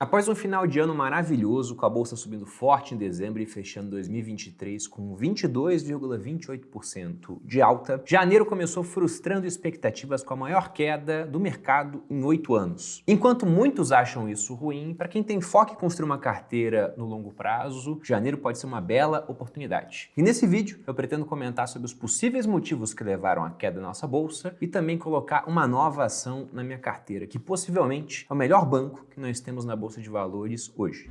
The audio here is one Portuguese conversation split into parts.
Após um final de ano maravilhoso, com a bolsa subindo forte em dezembro e fechando 2023 com 22,28% de alta, janeiro começou frustrando expectativas com a maior queda do mercado em 8 anos. Enquanto muitos acham isso ruim, para quem tem foco em construir uma carteira no longo prazo, janeiro pode ser uma bela oportunidade. E nesse vídeo eu pretendo comentar sobre os possíveis motivos que levaram à queda da nossa bolsa e também colocar uma nova ação na minha carteira, que possivelmente é o melhor banco que nós temos na bolsa de valores hoje.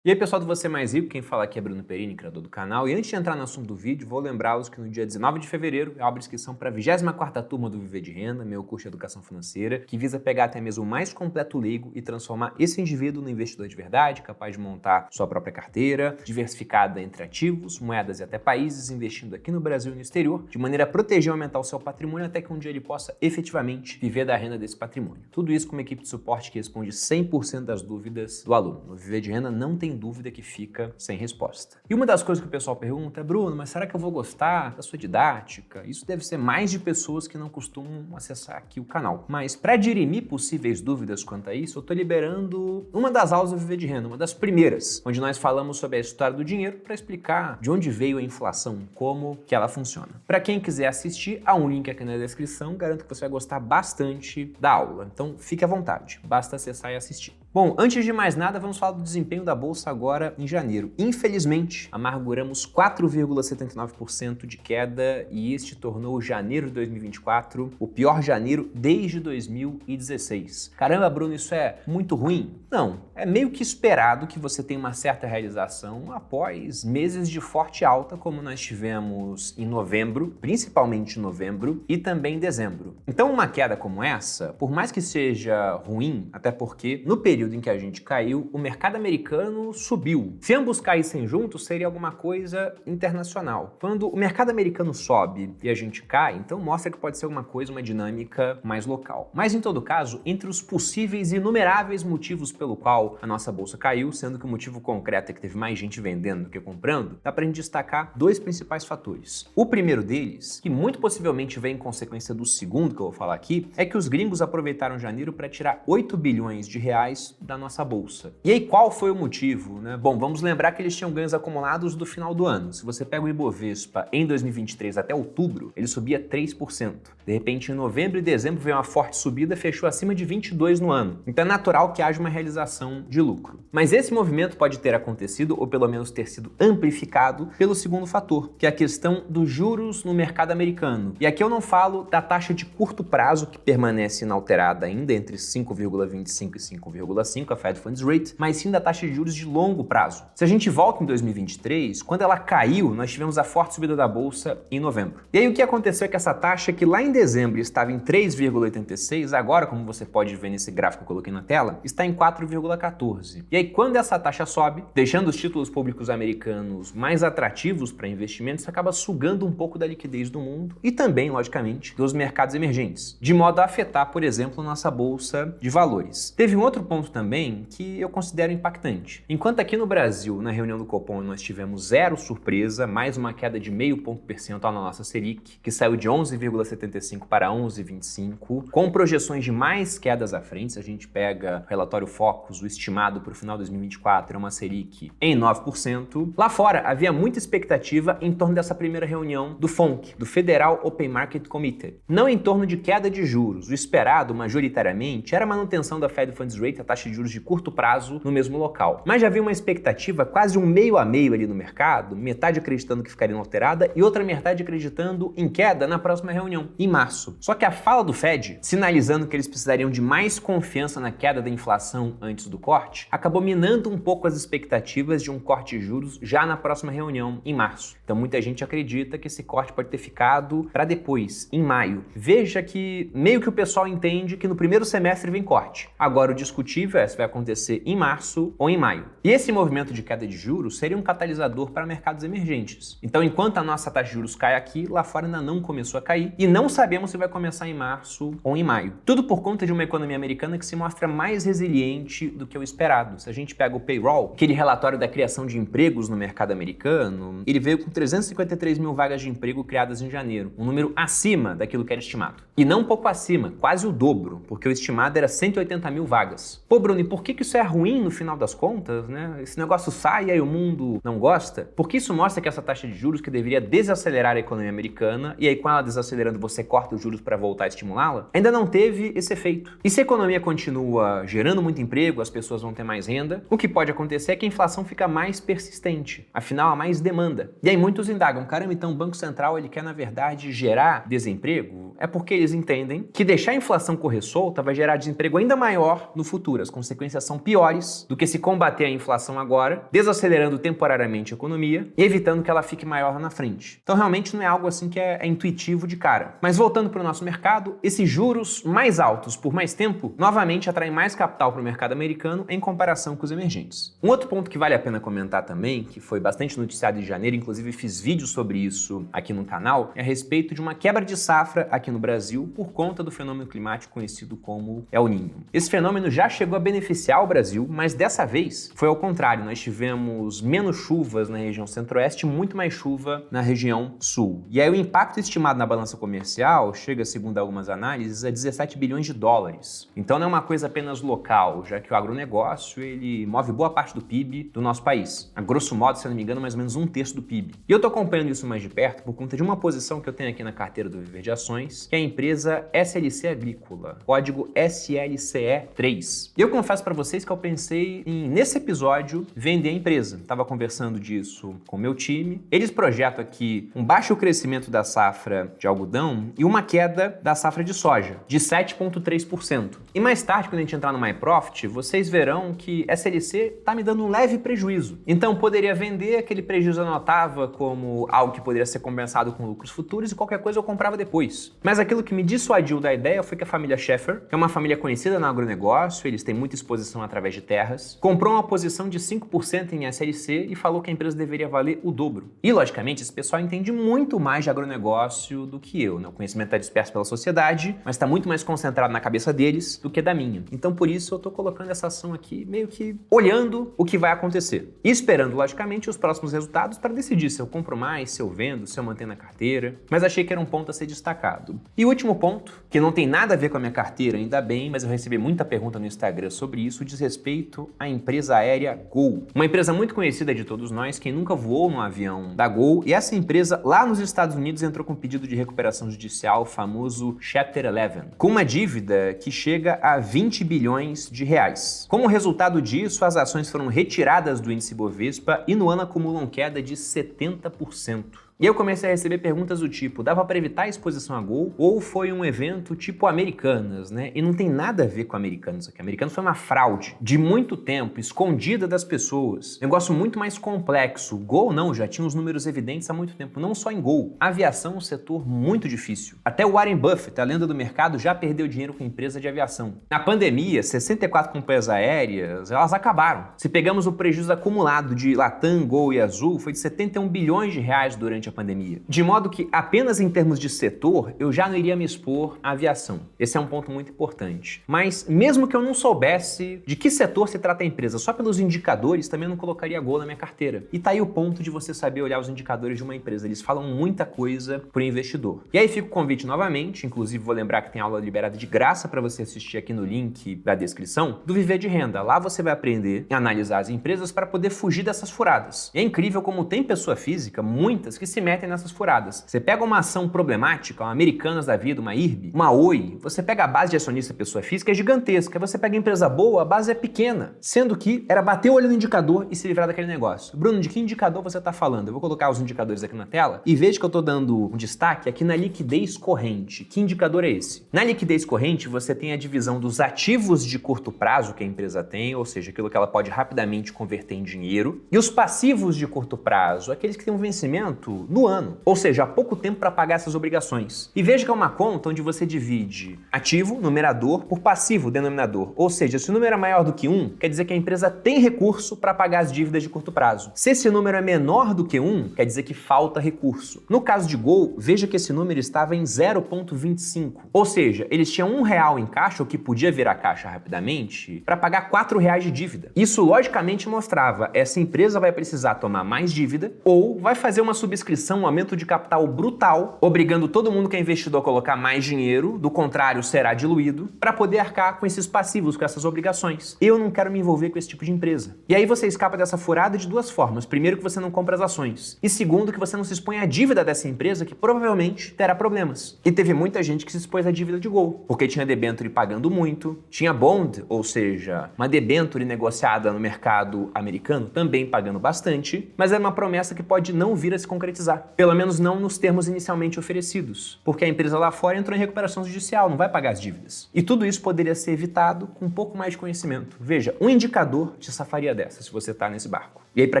E aí, pessoal do Você Mais Rico, quem fala aqui é Bruno Perini, criador do canal. E antes de entrar no assunto do vídeo, vou lembrá-los que no dia 19 de fevereiro eu abro inscrição para a 24ª turma do Viver de Renda, meu curso de educação financeira, que visa pegar até mesmo o mais completo leigo e transformar esse indivíduo no investidor de verdade, capaz de montar sua própria carteira, diversificada entre ativos, moedas e até países, investindo aqui no Brasil e no exterior, de maneira a proteger e aumentar o seu patrimônio até que um dia ele possa efetivamente viver da renda desse patrimônio. Tudo isso com uma equipe de suporte que responde 100% das dúvidas do aluno. No Viver de Renda não tem dúvida que fica sem resposta. E uma das coisas que o pessoal pergunta é: Bruno, mas será que eu vou gostar da sua didática? Isso deve ser mais de pessoas que não costumam acessar aqui o canal. Mas para dirimir possíveis dúvidas quanto a isso, eu estou liberando uma das aulas do Viver de Renda, uma das primeiras, onde nós falamos sobre a história do dinheiro para explicar de onde veio a inflação, como que ela funciona. Para quem quiser assistir, há um link aqui na descrição, garanto que você vai gostar bastante da aula. Então fique à vontade, basta acessar e assistir. Bom, antes de mais nada, vamos falar do desempenho da bolsa agora em janeiro. Infelizmente, amarguramos 4,79% de queda e este tornou janeiro de 2024 o pior janeiro desde 2016. Caramba, Bruno, isso é muito ruim? Não, é meio que esperado que você tenha uma certa realização após meses de forte alta, como nós tivemos em novembro, principalmente em novembro e também em dezembro. Então, uma queda como essa, por mais que seja ruim, até porque no período em que a gente caiu, o mercado americano subiu. Se ambos caíssem juntos, seria alguma coisa internacional. Quando o mercado americano sobe e a gente cai, então mostra que pode ser alguma coisa, uma dinâmica mais local. Mas em todo caso, entre os possíveis e inumeráveis motivos pelo qual a nossa bolsa caiu, sendo que o motivo concreto é que teve mais gente vendendo do que comprando, dá pra gente destacar dois principais fatores. O primeiro deles, que muito possivelmente vem em consequência do segundo que eu vou falar aqui, é que os gringos aproveitaram janeiro para tirar 8 bilhões de reais da nossa bolsa. E aí, qual foi o motivo, né? Bom, vamos lembrar que eles tinham ganhos acumulados do final do ano. Se você pega o Ibovespa em 2023 até outubro, ele subia 3%. De repente, em novembro e dezembro veio uma forte subida, fechou acima de 22 no ano. Então é natural que haja uma realização de lucro. Mas esse movimento pode ter acontecido, ou pelo menos ter sido amplificado, pelo segundo fator, que é a questão dos juros no mercado americano. E aqui eu não falo da taxa de curto prazo, que permanece inalterada ainda entre 5,25 e 5,5, a Fed Funds Rate, mas sim da taxa de juros de longo prazo. Se a gente volta em 2023, quando ela caiu, nós tivemos a forte subida da bolsa em novembro. E aí o que aconteceu é que essa taxa, que lá em dezembro estava em 3,86, agora, como você pode ver nesse gráfico que eu coloquei na tela, está em 4,14. E aí quando essa taxa sobe, deixando os títulos públicos americanos mais atrativos para investimentos, isso acaba sugando um pouco da liquidez do mundo e também, logicamente, dos mercados emergentes, de modo a afetar, por exemplo, nossa bolsa de valores. Teve um outro ponto também que eu considero impactante. Enquanto aqui no Brasil, na reunião do Copom, nós tivemos zero surpresa, mais uma queda de 0,5 ponto percentual na nossa Selic, que saiu de 11,75 para 11,25, com projeções de mais quedas à frente. Se a gente pega o relatório Focus, o estimado para o final de 2024 é uma Selic em 9%. Lá fora, havia muita expectativa em torno dessa primeira reunião do FONC, do Federal Open Market Committee. Não em torno de queda de juros. O esperado, majoritariamente, era a manutenção da Fed Funds Rate, a taxa de juros de curto prazo, no mesmo local. Mas já havia uma expectativa quase um meio a meio ali no mercado, metade acreditando que ficaria inalterada e outra metade acreditando em queda na próxima reunião, em março. Só que a fala do Fed, sinalizando que eles precisariam de mais confiança na queda da inflação antes do corte, acabou minando um pouco as expectativas de um corte de juros já na próxima reunião, em março. Então muita gente acredita que esse corte pode ter ficado para depois, em maio. Veja que meio que o pessoal entende que no primeiro semestre vem corte. Agora, o discutível expectativa é se vai acontecer em março ou em maio. E esse movimento de queda de juros seria um catalisador para mercados emergentes. Então, enquanto a nossa taxa de juros cai aqui, lá fora ainda não começou a cair e não sabemos se vai começar em março ou em maio. Tudo por conta de uma economia americana que se mostra mais resiliente do que o esperado. Se a gente pega o payroll, aquele relatório da criação de empregos no mercado americano, ele veio com 353 mil vagas de emprego criadas em janeiro, um número acima daquilo que era estimado. E não um pouco acima, quase o dobro, porque o estimado era 180 mil vagas. Pô, Bruno, e por que isso é ruim no final das contas, né? Esse negócio sai e aí o mundo não gosta? Porque isso mostra que essa taxa de juros que deveria desacelerar a economia americana, e aí com ela desacelerando você corta os juros para voltar a estimulá-la, ainda não teve esse efeito. E se a economia continua gerando muito emprego, as pessoas vão ter mais renda, o que pode acontecer é que a inflação fica mais persistente, afinal há mais demanda. E aí muitos indagam, caramba, então o Banco Central ele quer na verdade gerar desemprego? É porque eles entendem que deixar a inflação correr solta vai gerar desemprego ainda maior no futuro. As consequências são piores do que se combater a inflação agora, desacelerando temporariamente a economia e evitando que ela fique maior lá na frente. Então realmente não é algo assim que é intuitivo de cara. Mas voltando para o nosso mercado, esses juros mais altos por mais tempo novamente atraem mais capital para o mercado americano em comparação com os emergentes. Um outro ponto que vale a pena comentar também, que foi bastante noticiado em janeiro, inclusive fiz vídeos sobre isso aqui no canal, é a respeito de uma quebra de safra aqui no Brasil por conta do fenômeno climático conhecido como El Niño. Esse fenômeno já chegou a beneficiar o Brasil, mas dessa vez foi ao contrário. Nós tivemos menos chuvas na região centro-oeste e muito mais chuva na região sul. E aí o impacto estimado na balança comercial chega, segundo algumas análises, a 17 bilhões de dólares. Então não é uma coisa apenas local, já que o agronegócio ele move boa parte do PIB do nosso país. A grosso modo, se eu não me engano, mais ou menos 1/3 do PIB. E eu tô acompanhando isso mais de perto por conta de uma posição que eu tenho aqui na carteira do Viver de Ações, que é a empresa SLC Agrícola, código SLCE3. E eu confesso para vocês que eu pensei em, nesse episódio, vender a empresa. Tava conversando disso com o meu time. Eles projetam aqui um baixo crescimento da safra de algodão e uma queda da safra de soja, de 7,3%. E mais tarde, quando a gente entrar no My Profit, vocês verão que SLC tá me dando um leve prejuízo. Então, poderia vender, aquele prejuízo eu anotava como algo que poderia ser compensado com lucros futuros e qualquer coisa eu comprava depois. Mas aquilo que me dissuadiu da ideia foi que a família Schaeffer, que é uma família conhecida no agronegócio, eles têm muita exposição através de terras, comprou uma posição de 5% em SLC e falou que a empresa deveria valer o dobro. E, logicamente, esse pessoal entende muito mais de agronegócio do que eu, né? O conhecimento está disperso pela sociedade, mas está muito mais concentrado na cabeça deles do que da minha. Então, por isso, eu estou colocando essa ação aqui meio que olhando o que vai acontecer. E esperando, logicamente, os próximos resultados para decidir se eu compro mais, se eu vendo, se eu mantenho na carteira. Mas achei que era um ponto a ser destacado. E o último ponto, que não tem nada a ver com a minha carteira, ainda bem, mas eu recebi muita pergunta no Instagram sobre isso, diz respeito à empresa aérea Gol. Uma empresa muito conhecida de todos nós, quem nunca voou num avião da Gol, e essa empresa lá nos Estados Unidos entrou com um pedido de recuperação judicial, o famoso Chapter 11, com uma dívida que chega a 20 bilhões de reais. Como resultado disso, as ações foram retiradas do índice Bovespa e no ano acumulam queda de 70%. E eu comecei a receber perguntas do tipo, dava para evitar a exposição a Gol ou foi um evento tipo Americanas, né? E não tem nada a ver com Americanas aqui. Americanas foi uma fraude de muito tempo, escondida das pessoas. Negócio muito mais complexo. Gol não, já tinha os números evidentes há muito tempo, não só em Gol. A aviação é um setor muito difícil. Até o Warren Buffett, a lenda do mercado, já perdeu dinheiro com empresa de aviação. Na pandemia, 64 companhias aéreas, elas acabaram. Se pegamos o prejuízo acumulado de Latam, Gol e Azul, foi de 71 bilhões de reais durante a pandemia. De modo que, apenas em termos de setor, eu já não iria me expor à aviação. Esse é um ponto muito importante. Mas, mesmo que eu não soubesse de que setor se trata a empresa, só pelos indicadores, também não colocaria Gol na minha carteira. E tá aí o ponto de você saber olhar os indicadores de uma empresa. Eles falam muita coisa pro investidor. E aí fica o convite novamente, inclusive vou lembrar que tem aula liberada de graça para você assistir aqui no link da descrição, do Viver de Renda. Lá você vai aprender a analisar as empresas para poder fugir dessas furadas. E é incrível como tem pessoa física, muitas, que se metem nessas furadas. Você pega uma ação problemática, uma Americanas da vida, uma IRB, uma Oi, você pega a base de acionista pessoa física, é gigantesca. Você pega a empresa boa, a base é pequena. Sendo que era bater o olho no indicador e se livrar daquele negócio. Bruno, de que indicador você está falando? Eu vou colocar os indicadores aqui na tela e veja que eu estou dando um destaque aqui na liquidez corrente. Que indicador é esse? Na liquidez corrente, você tem a divisão dos ativos de curto prazo que a empresa tem, ou seja, aquilo que ela pode rapidamente converter em dinheiro, e os passivos de curto prazo, aqueles que têm um vencimento quando? No ano. Ou seja, há pouco tempo para pagar essas obrigações. E veja que é uma conta onde você divide ativo, numerador, por passivo, denominador. Ou seja, se o número é maior do que 1, quer dizer que a empresa tem recurso para pagar as dívidas de curto prazo. Se esse número é menor do que 1, quer dizer que falta recurso. No caso de Gol, veja que esse número estava em 0,25. Ou seja, eles tinham R$1 em caixa, o que podia virar caixa rapidamente, para pagar R$4 de dívida. Isso logicamente mostrava, essa empresa vai precisar tomar mais dívida ou vai fazer uma subscrição, um aumento de capital brutal, obrigando todo mundo que é investidor a colocar mais dinheiro, do contrário será diluído, para poder arcar com esses passivos, com essas obrigações. Eu não quero me envolver com esse tipo de empresa. E aí você escapa dessa furada de duas formas. Primeiro, que você não compra as ações. E segundo, que você não se expõe à dívida dessa empresa, que provavelmente terá problemas. E teve muita gente que se expôs à dívida de Gol, porque tinha debênture pagando muito, tinha bond, ou seja, uma debênture negociada no mercado americano, também pagando bastante, mas era uma promessa que pode não vir a se concretizar. Pelo menos não nos termos inicialmente oferecidos, porque a empresa lá fora entrou em recuperação judicial, não vai pagar as dívidas. E tudo isso poderia ser evitado com um pouco mais de conhecimento. Veja, um indicador te safaria dessa, se você está nesse barco. E aí, para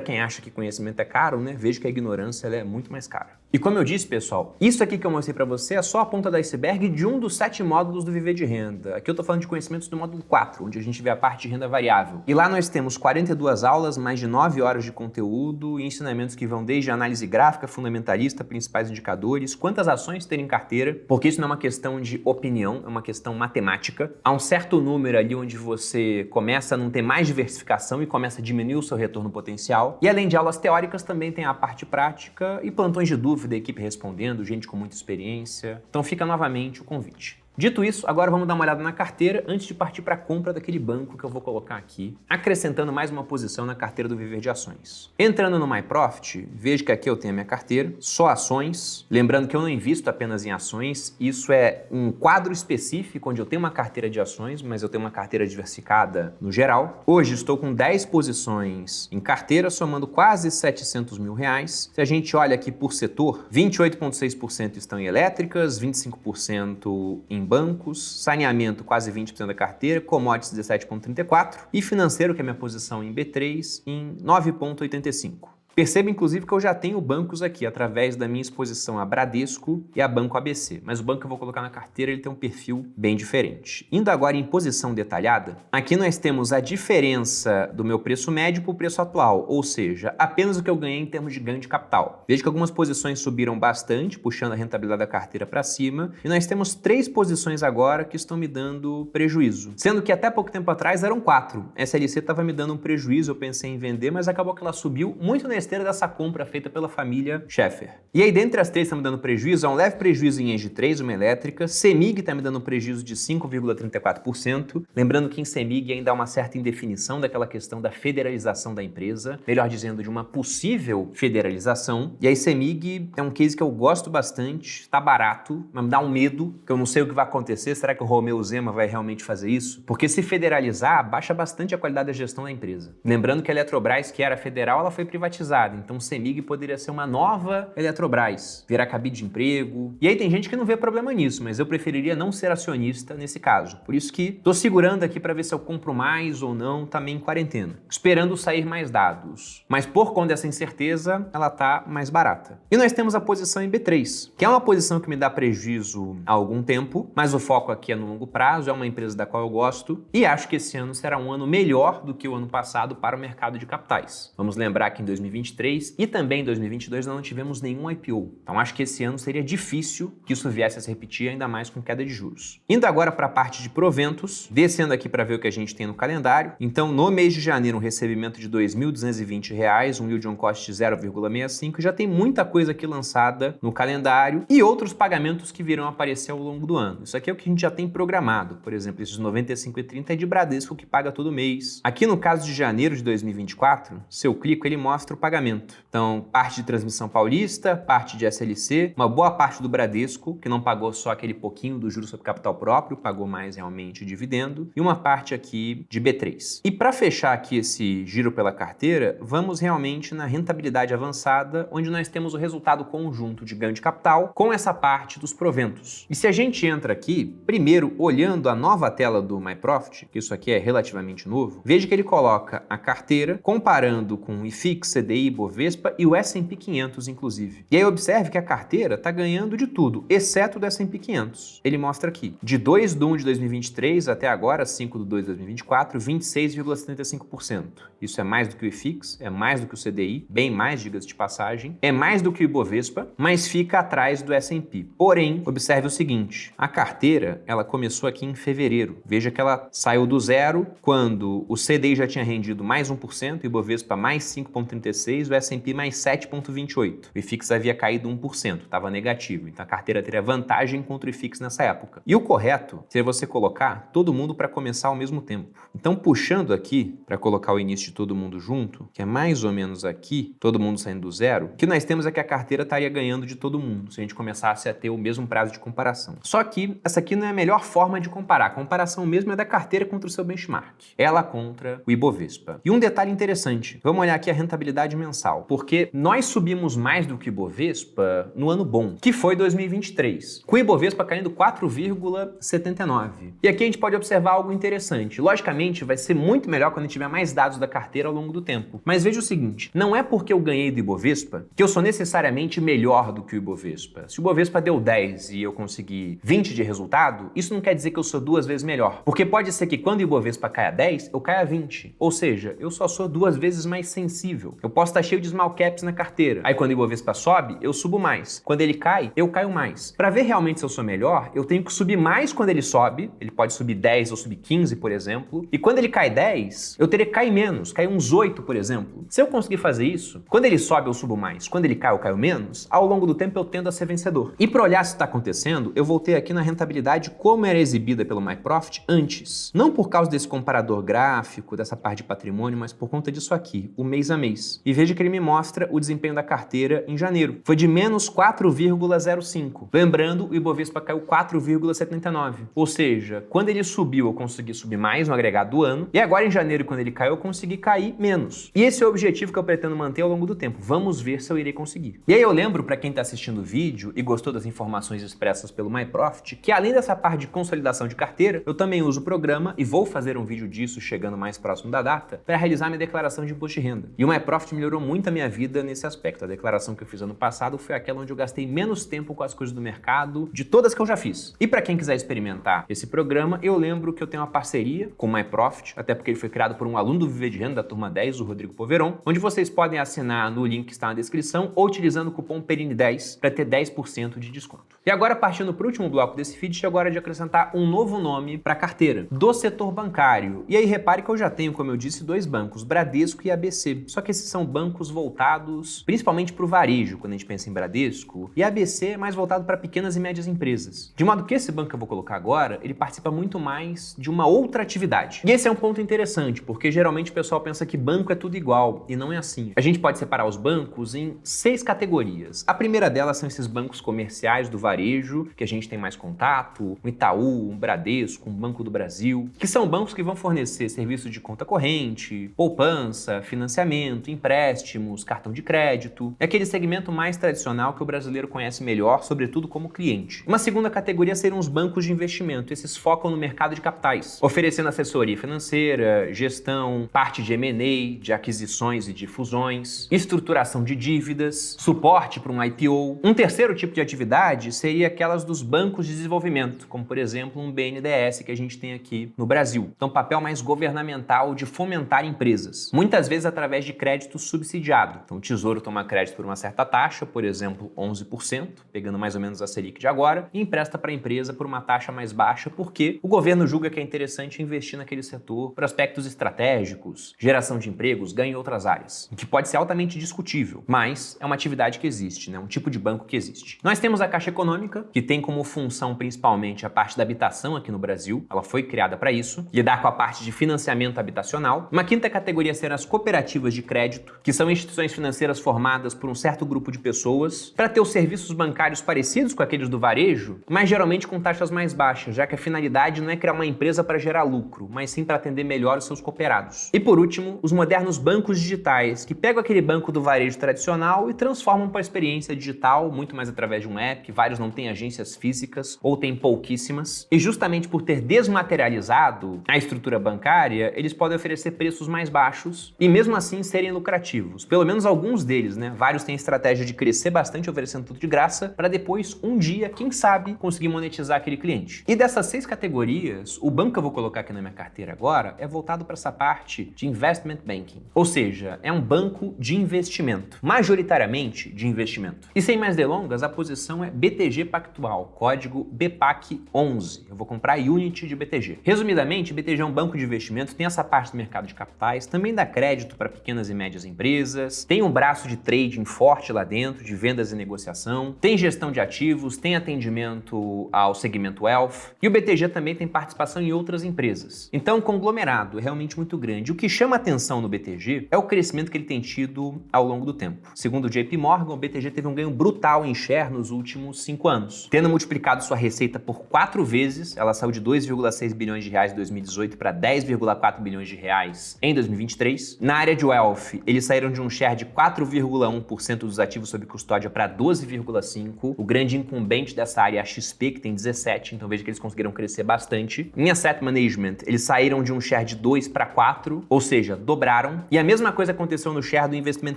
quem acha que conhecimento é caro, né, veja que a ignorância ela é muito mais cara. E como eu disse, pessoal, isso aqui que eu mostrei para você é só a ponta do iceberg de um dos 7 módulos do Viver de Renda. Aqui eu tô falando de conhecimentos do módulo 4, onde a gente vê a parte de renda variável. E lá nós temos 42 aulas, mais de 9 horas de conteúdo e ensinamentos que vão desde análise gráfica, fundamentalista, principais indicadores, quantas ações ter em carteira, porque isso não é uma questão de opinião, é uma questão matemática. Há um certo número ali onde você começa a não ter mais diversificação e começa a diminuir o seu retorno potencial. E além de aulas teóricas, também tem a parte prática e plantões de dúvida, equipe respondendo, gente com muita experiência. Então fica novamente o convite. Dito isso, agora vamos dar uma olhada na carteira antes de partir para a compra daquele banco que eu vou colocar aqui, acrescentando mais uma posição na carteira do Viver de Ações. Entrando no MyProfit, veja que aqui eu tenho a minha carteira, só ações, lembrando que eu não invisto apenas em ações, isso é um quadro específico onde eu tenho uma carteira de ações, mas eu tenho uma carteira diversificada no geral. Hoje estou com 10 posições em carteira, somando quase R$700 mil. Se a gente olha aqui por setor, 28,6% estão em elétricas, 25% em bancos, saneamento quase 20% da carteira, commodities 17,34% e financeiro, que é a minha posição em B3, em 9,85%. Perceba, inclusive, que eu já tenho bancos aqui, através da minha exposição a Bradesco e a Banco ABC. Mas o banco que eu vou colocar na carteira, ele tem um perfil bem diferente. Indo agora em posição detalhada, aqui nós temos a diferença do meu preço médio para o preço atual, ou seja, apenas o que eu ganhei em termos de ganho de capital. Veja que algumas posições subiram bastante, puxando a rentabilidade da carteira para cima, e nós temos 3 posições agora que estão me dando prejuízo, sendo que até pouco tempo atrás eram 4. A SLC estava me dando um prejuízo, eu pensei em vender, mas acabou que ela subiu muito nesse dessa compra feita pela família Schaeffer. E aí, dentre as 3 que estão me dando prejuízo, há um leve prejuízo em Engie 3, uma elétrica. CEMIG está me dando um prejuízo de 5,34%. Lembrando que em CEMIG ainda há uma certa indefinição daquela questão da federalização da empresa, melhor dizendo, de uma possível federalização. E aí, CEMIG é um case que eu gosto bastante, está barato, mas me dá um medo, que eu não sei o que vai acontecer. Será que o Romeu Zema vai realmente fazer isso? Porque se federalizar, baixa bastante a qualidade da gestão da empresa. Lembrando que a Eletrobras, que era federal, ela foi privatizada. Então, o CEMIG poderia ser uma nova Eletrobras, virar cabide de emprego. E aí tem gente que não vê problema nisso, mas eu preferiria não ser acionista nesse caso. Por isso que tô segurando aqui para ver se eu compro mais ou não, também em quarentena, esperando sair mais dados. Mas por conta dessa incerteza, ela tá mais barata. E nós temos a posição em B3, que é uma posição que me dá prejuízo há algum tempo, mas o foco aqui é no longo prazo, é uma empresa da qual eu gosto e acho que esse ano será um ano melhor do que o ano passado para o mercado de capitais. Vamos lembrar que em 2023 e também em 2022 nós não tivemos nenhum IPO. Então acho que esse ano seria difícil que isso viesse a se repetir, ainda mais com queda de juros. Indo agora para a parte de proventos, descendo aqui para ver o que a gente tem no calendário. Então no mês de janeiro um recebimento de R$ 2.220, um yield on cost de 0,65, já tem muita coisa aqui lançada no calendário e outros pagamentos que virão aparecer ao longo do ano. Isso aqui é o que a gente já tem programado. Por exemplo, esses 95,30 é de Bradesco que paga todo mês. Aqui no caso de janeiro de 2024, se eu clico ele mostra o pagamento. Então, parte de Transmissão Paulista, parte de SLC, uma boa parte do Bradesco, que não pagou só aquele pouquinho do juros sobre capital próprio, pagou mais realmente dividendo, e uma parte aqui de B3. E para fechar aqui esse giro pela carteira, vamos realmente na rentabilidade avançada, onde nós temos o resultado conjunto de ganho de capital com essa parte dos proventos. E se a gente entra aqui, primeiro olhando a nova tela do MyProfit, que isso aqui é relativamente novo, veja que ele coloca a carteira comparando com o IFIX, CDI CDI, Bovespa e o S&P 500, inclusive. E aí observe que a carteira está ganhando de tudo, exceto do S&P 500. Ele mostra aqui, de 2/1 de 2023 até agora, 5/2 de 2024, 26,75%. Isso é mais do que o IFIX, é mais do que o CDI, bem mais, diga-se de passagem, é mais do que o Ibovespa, mas fica atrás do S&P. Porém, observe o seguinte, a carteira, ela começou aqui em fevereiro. Veja que ela saiu do zero quando o CDI já tinha rendido mais 1%, o Ibovespa mais 5,36%, o S&P mais 7,28%. O IFIX havia caído 1%, estava negativo, então a carteira teria vantagem contra o IFIX nessa época. E o correto seria você colocar todo mundo para começar ao mesmo tempo. Então, puxando aqui, para colocar o início de todo mundo junto, que é mais ou menos aqui, todo mundo saindo do zero, o que nós temos é que a carteira estaria ganhando de todo mundo, se a gente começasse a ter o mesmo prazo de comparação. Só que essa aqui não é a melhor forma de comparar. A comparação mesmo é da carteira contra o seu benchmark. Ela contra o Ibovespa. E um detalhe interessante, vamos olhar aqui a rentabilidade mensal, porque nós subimos mais do que o Ibovespa no ano bom, que foi 2023, com o Ibovespa caindo 4,79. E aqui a gente pode observar algo interessante. Logicamente, vai ser muito melhor quando a gente tiver mais dados da carteira ao longo do tempo. Mas veja o seguinte, não é porque eu ganhei do Ibovespa que eu sou necessariamente melhor do que o Ibovespa. Se o Ibovespa deu 10 e eu consegui 20 de resultado, isso não quer dizer que eu sou 2 vezes melhor. Porque pode ser que quando o Ibovespa caia 10, eu caia 20. Ou seja, eu só sou 2 vezes mais sensível. Eu posso estar cheio de small caps na carteira. Aí quando o Ibovespa sobe, eu subo mais. Quando ele cai, eu caio mais. Para ver realmente se eu sou melhor, eu tenho que subir mais quando ele sobe. Ele pode subir 10 ou subir 15, por exemplo. E quando ele cai 10, eu teria que cair menos, cair uns 8, por exemplo. Se eu conseguir fazer isso, quando ele sobe eu subo mais, quando ele cai eu caio menos, ao longo do tempo eu tendo a ser vencedor. E para olhar se está acontecendo, eu voltei aqui na rentabilidade como era exibida pelo MyProfit antes. Não por causa desse comparador gráfico, dessa parte de patrimônio, mas por conta disso aqui, o mês a mês. E veja que ele me mostra o desempenho da carteira em janeiro. Foi de menos 4,05. Lembrando, o Ibovespa caiu 4,79. Ou seja, quando ele subiu eu consegui subir mais no agregado do ano, e agora em janeiro, quando ele caiu, eu consegui cair menos. E esse é o objetivo que eu pretendo manter ao longo do tempo. Vamos ver se eu irei conseguir. E aí eu lembro, para quem está assistindo o vídeo e gostou das informações expressas pelo MyProfit, que além dessa parte de consolidação de carteira, eu também uso o programa e vou fazer um vídeo disso chegando mais próximo da data para realizar minha declaração de imposto de renda. E o MyProfit melhorou muito a minha vida nesse aspecto. A declaração que eu fiz ano passado foi aquela onde eu gastei menos tempo com as coisas do mercado de todas que eu já fiz. E para quem quiser experimentar esse programa, eu lembro que eu tenho uma parceria com o MyProfit, até porque ele foi criado por um aluno do Viver de Renda da turma 10, o Rodrigo Poveron, onde vocês podem assinar no link que está na descrição ou utilizando o cupom PERINI10 para ter 10% de desconto. E agora, partindo para o último bloco desse vídeo, chegou a hora de acrescentar um novo nome para a carteira, do setor bancário. E aí repare que eu já tenho, como eu disse, 2 bancos, Bradesco e ABC. Só que esses são bancos voltados principalmente para o varejo, quando a gente pensa em Bradesco, e ABC é mais voltado para pequenas e médias empresas. De modo que esse banco que eu vou colocar agora, ele participa muito mais de uma outra atividade. E esse é um ponto interessante, porque geralmente o pessoal pensa que banco é tudo igual, e não é assim. A gente pode separar os bancos em 6 categorias. A primeira delas são esses bancos comerciais do varejo, que a gente tem mais contato, um Itaú, um Bradesco, um Banco do Brasil, que são bancos que vão fornecer serviços de conta corrente, poupança, financiamento, empréstimos, cartão de crédito. É aquele segmento mais tradicional que o brasileiro conhece melhor, sobretudo como cliente. Uma segunda categoria seriam os bancos de investimento. Esses focam no mercado de capitais, oferecendo assessoria financeira, gestão, parte de M&A, de aquisições e de fusões, estruturação de dívidas, suporte para um IPO. Um terceiro tipo de atividade seria aquelas dos bancos de desenvolvimento, como por exemplo um BNDES que a gente tem aqui no Brasil. Então, papel mais governamental de fomentar empresas, muitas vezes através de crédito subsidiado. Então, o Tesouro toma crédito por uma certa taxa, por exemplo, 11%, pegando mais ou menos a Selic de agora, e empresta para a empresa por uma taxa mais baixa, porque o governo julga que é interessante investir naquele setor por aspectos estratégicos, geração de empregos, ganho em outras áreas, o que pode ser altamente discutível, mas é uma atividade que existe, né? Um tipo de banco que existe. Nós temos a Caixa Econômica, que tem como função principalmente a parte da habitação aqui no Brasil, ela foi criada para isso, lidar com a parte de financiamento habitacional. Uma quinta categoria serão as cooperativas de crédito, que são instituições financeiras formadas por um certo grupo de pessoas para ter os serviços bancários parecidos com aqueles do varejo, mas geralmente com taxas mais baixas, já que a finalidade não é criar uma empresa para gerar lucro, mas sim para atender melhor os seus cooperados. E por último, os modernos bancos digitais, que pegam aquele banco do varejo tradicional e transformam para a experiência digital, muito mais através de um app, que vários não têm agências físicas ou têm pouquíssimas. E justamente por ter desmaterializado a estrutura bancária, eles podem oferecer preços mais baixos e mesmo assim serem lucrativos. Pelo menos alguns deles, né? Vários têm a estratégia de crescer bastante oferecendo tudo de graça para depois, um dia, quem sabe, conseguir monetizar aquele cliente. E dessas 6 categorias, o banco que eu vou colocar aqui na minha carteira agora é voltado para essa parte de investment banking. Ou seja, é um banco de investimento, majoritariamente de investimento. E sem mais delongas, a posição é BTG Pactual, código BPAC11. Eu vou comprar unit de BTG. Resumidamente, BTG é um banco de investimento, tem essa parte do mercado de capitais, também dá crédito para pequenas e médias empresas, tem um braço de trading forte lá dentro, de vendas e negociação, tem gestão de ativos, tem atendimento ao segmento wealth, e o BTG também tem participação em outras empresas. Então, o conglomerado é realmente muito grande. O que chama atenção no BTG é o crescimento que ele tem tido ao longo do tempo. Segundo o JP Morgan, o BTG teve um ganho brutal em share nos últimos 5 anos, tendo multiplicado sua receita por 4 vezes. Ela saiu de 2,6 bilhões de reais em 2018 para 10,4 bilhões de reais em 2023. Na área de wealth, eles saíram de um share de 4,1% dos ativos sob custódia para 12,5%. O grande incumbente dessa área é a XP, que tem 17%, então veja que eles conseguiram crescer bastante. Em asset management, eles saíram de um share de 2 para 4, ou seja, dobraram. E a mesma coisa aconteceu no share do investment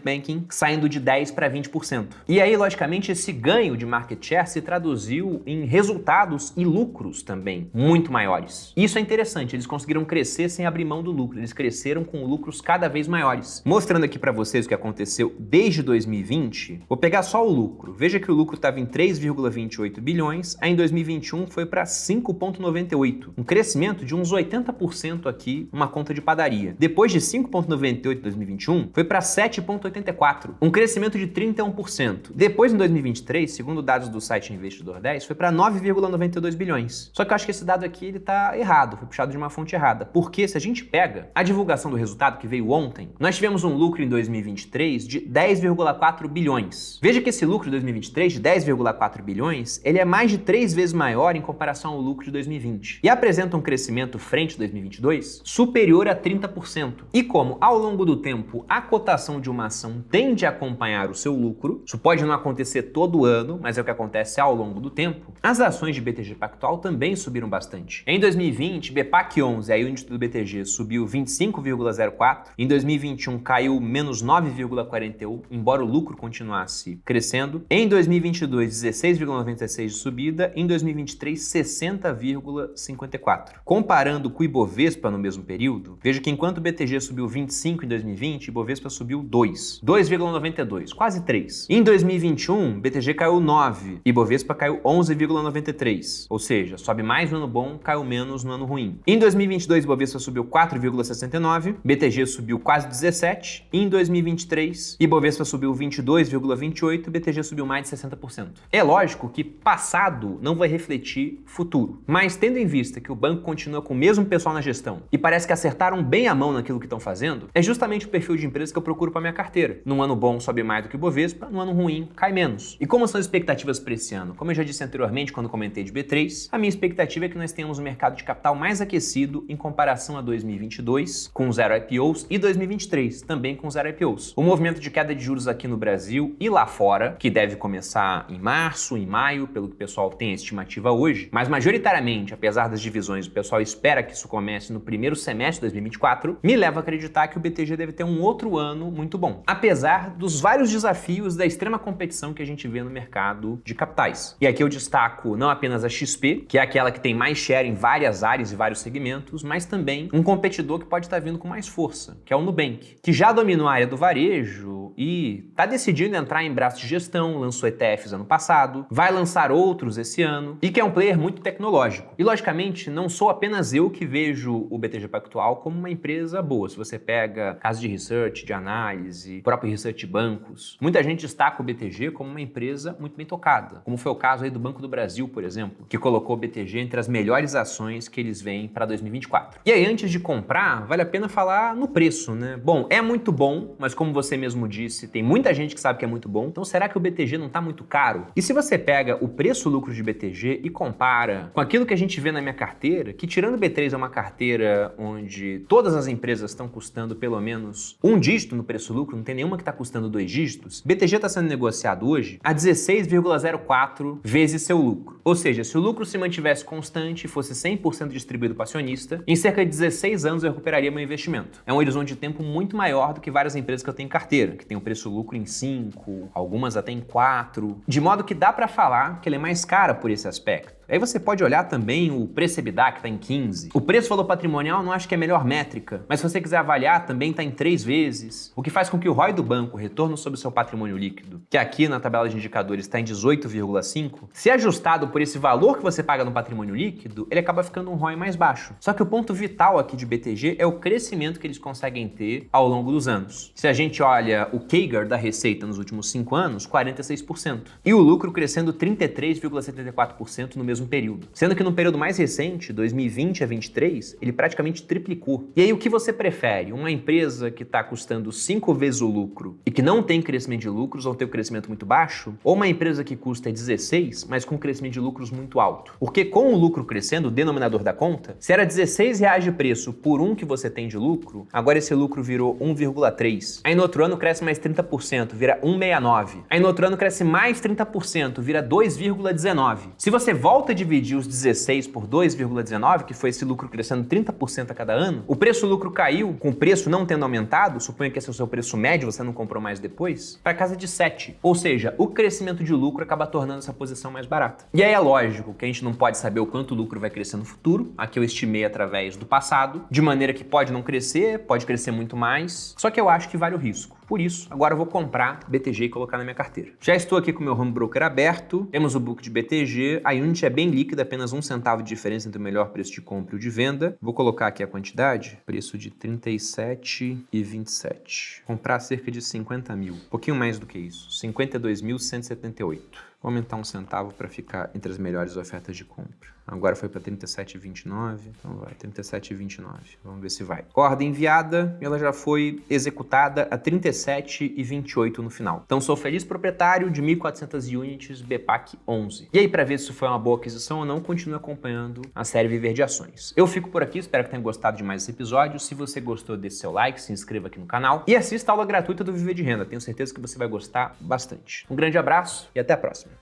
banking, saindo de 10 para 20%. E aí, logicamente, esse ganho de market share se traduziu em resultados e lucros também muito maiores. Isso é interessante, eles conseguiram crescer sem abrir mão do lucro, eles cresceram com lucros cada vez maiores. Mostrando aqui para vocês o que aconteceu desde 2020, vou pegar só o lucro. Veja que o lucro estava em 3,28 bilhões, aí em 2021 foi para 5,98, um crescimento de uns 80% aqui, uma conta de padaria. Depois de 5,98 em 2021, foi para 7,84, um crescimento de 31%. Depois, em 2023, segundo dados do site Investidor 10, foi para 9,92 bilhões. Só que eu acho que esse dado aqui ele tá errado, foi puxado de uma fonte errada. Porque se a gente pega a divulgação do resultado que veio ontem, nós tivemos um lucro em 2023 de 10,4 bilhões. Veja que esse lucro de 2023 de 10,4 bilhões, ele é mais de 3 vezes maior em comparação ao lucro de 2020. E apresenta um crescimento frente a 2022 superior a 30%. E como ao longo do tempo a cotação de uma ação tende a acompanhar o seu lucro, isso pode não acontecer todo ano, mas é o que acontece ao longo do tempo, as ações de BTG Pactual também subiram bastante. Em 2020, BPAC11, a unit do BTG, subiu 25,04, em 2021 caiu menos 9,41, embora o lucro continuasse crescendo. Em 2022, 16,96 de subida, em 2023, 60,54. Comparando com o Ibovespa no mesmo período, veja que enquanto o BTG subiu 25 em 2020, o Ibovespa subiu 2,92, quase 3. Em 2021, BTG caiu 9, Ibovespa caiu 11,93, ou seja, sobe mais no ano bom, caiu menos no ano ruim. Em 2022, Ibovespa subiu 4,69, BTG subiu quase 17, e em 2023, Ibovespa subiu 22,28, BTG subiu mais de 60%. É lógico que passado não vai refletir futuro, mas tendo em vista que o banco continua com o mesmo pessoal na gestão e parece que acertaram bem a mão naquilo que estão fazendo, é justamente o perfil de empresa que eu procuro para minha carteira. Num ano bom sobe mais do que o Ibovespa, num ano ruim cai menos. E como são as expectativas para esse ano? Como eu já disse anteriormente quando comentei de B3, a minha expectativa é que nós tenhamos um mercado de capital mais aquecido em comparação a 2022, com 0 IPOs, e 2023, também com 0 IPOs. O movimento de queda de juros aqui no Brasil e lá fora, que deve começar em março, em maio, pelo que o pessoal tem a estimativa hoje, mas majoritariamente, apesar das divisões, o pessoal espera que isso comece no primeiro semestre de 2024, me leva a acreditar que o BTG deve ter um outro ano muito bom, apesar dos vários desafios da extrema competição que a gente vê no mercado de capitais. E aqui eu destaco não apenas a XP, que é aquela que tem mais share em várias áreas e vários segmentos, mas também um competidor que pode estar vindo com mais força, que é o Nubank, que já dominou a área do varejo e está decidindo entrar em braço de gestão, lançou ETFs ano passado, vai lançar outros esse ano, e que é um player muito tecnológico. E logicamente, não sou apenas eu que vejo o BTG Pactual como uma empresa boa. Se você pega casos de research, de análise, próprio research de bancos, muita gente destaca o BTG como uma empresa muito bem tocada, como foi o caso aí do Banco do Brasil, por exemplo, que colocou o BTG entre as melhores ações que eles veem para 2024. E aí, antes de comprar, vale a pena falar no preço, né? Bom, é muito bom, mas como você mesmo disse, tem muita gente que sabe que é muito bom, então será que o BTG não está muito caro? E se você pega o preço-lucro de BTG e compara com aquilo que a gente vê na minha carteira, que tirando o B3 é uma carteira onde todas as empresas estão custando pelo menos um dígito no preço-lucro, não tem nenhuma que está custando 2 dígitos, BTG está sendo negociado hoje a 16,04. 0,4 vezes seu lucro. Ou seja, se o lucro se mantivesse constante e fosse 100% distribuído para o acionista, em cerca de 16 anos eu recuperaria meu investimento. É um horizonte de tempo muito maior do que várias empresas que eu tenho em carteira, que tem o preço-lucro em 5, algumas até em 4, de modo que dá para falar que ela é mais cara por esse aspecto. Aí você pode olhar também o preço-EBITDA, que está em 15. O preço-valor patrimonial não acho que é a melhor métrica, mas se você quiser avaliar, também está em 3 vezes, o que faz com que o ROI do banco, o retorno sobre o seu patrimônio líquido, que aqui na tabela de indicadores está em 18,5, se ajustado por esse valor que você paga no patrimônio líquido, ele acaba ficando um ROI mais baixo. Só que o ponto vital aqui de BTG é o crescimento que eles conseguem ter ao longo dos anos. Se a gente olha o CAGR da receita nos últimos 5 anos, 46%. E o lucro crescendo 33,74% no mesmo período. Sendo que no período mais recente, 2020 a 2023, ele praticamente triplicou. E aí o que você prefere? Uma empresa que está custando 5 vezes o lucro e que não tem crescimento de lucros ou tem um crescimento muito baixo? Ou uma empresa que custa 16, mas com crescimento de lucros muito alto? Porque com o lucro crescendo, o denominador da conta, se era R$16 de preço por um que você tem de lucro, agora esse lucro virou 1,3. Aí no outro ano cresce mais 30%, vira 1,69. Aí no outro ano cresce mais 30%, vira 2,19. Se você volta a dividir os 16 por 2,19, que foi esse lucro crescendo 30% a cada ano, o preço-lucro caiu, com o preço não tendo aumentado, suponha que esse é o seu preço médio, você não comprou mais depois, para casa de 7. Ou seja, o crescimento de lucro acaba tornando essa posição mais barata. E aí é lógico que a gente não pode saber o quanto o lucro vai crescer no futuro, aqui eu estimei através do passado, de maneira que pode não crescer, pode crescer muito mais, só que eu acho que vale o risco. Por isso, agora eu vou comprar BTG e colocar na minha carteira. Já estou aqui com o meu home broker aberto, temos o book de BTG, a unit é bem líquida, apenas 1 centavo de diferença entre o melhor preço de compra e o de venda. Vou colocar aqui a quantidade, preço de 37,27. Comprar cerca de 50 mil, um pouquinho mais do que isso, 52.178. Vou aumentar 1 centavo para ficar entre as melhores ofertas de compra. Agora foi para 37,29, então vai, 37,29. Vamos ver se vai. Ordem enviada, ela já foi executada a 37,28 no final. Então sou feliz proprietário de 1.400 units BPAC 11. E aí, para ver se isso foi uma boa aquisição ou não, continue acompanhando a série Viver de Ações. Eu fico por aqui, espero que tenha gostado de mais esse episódio. Se você gostou, deixe seu like, se inscreva aqui no canal e assista a aula gratuita do Viver de Renda. Tenho certeza que você vai gostar bastante. Um grande abraço e até a próxima.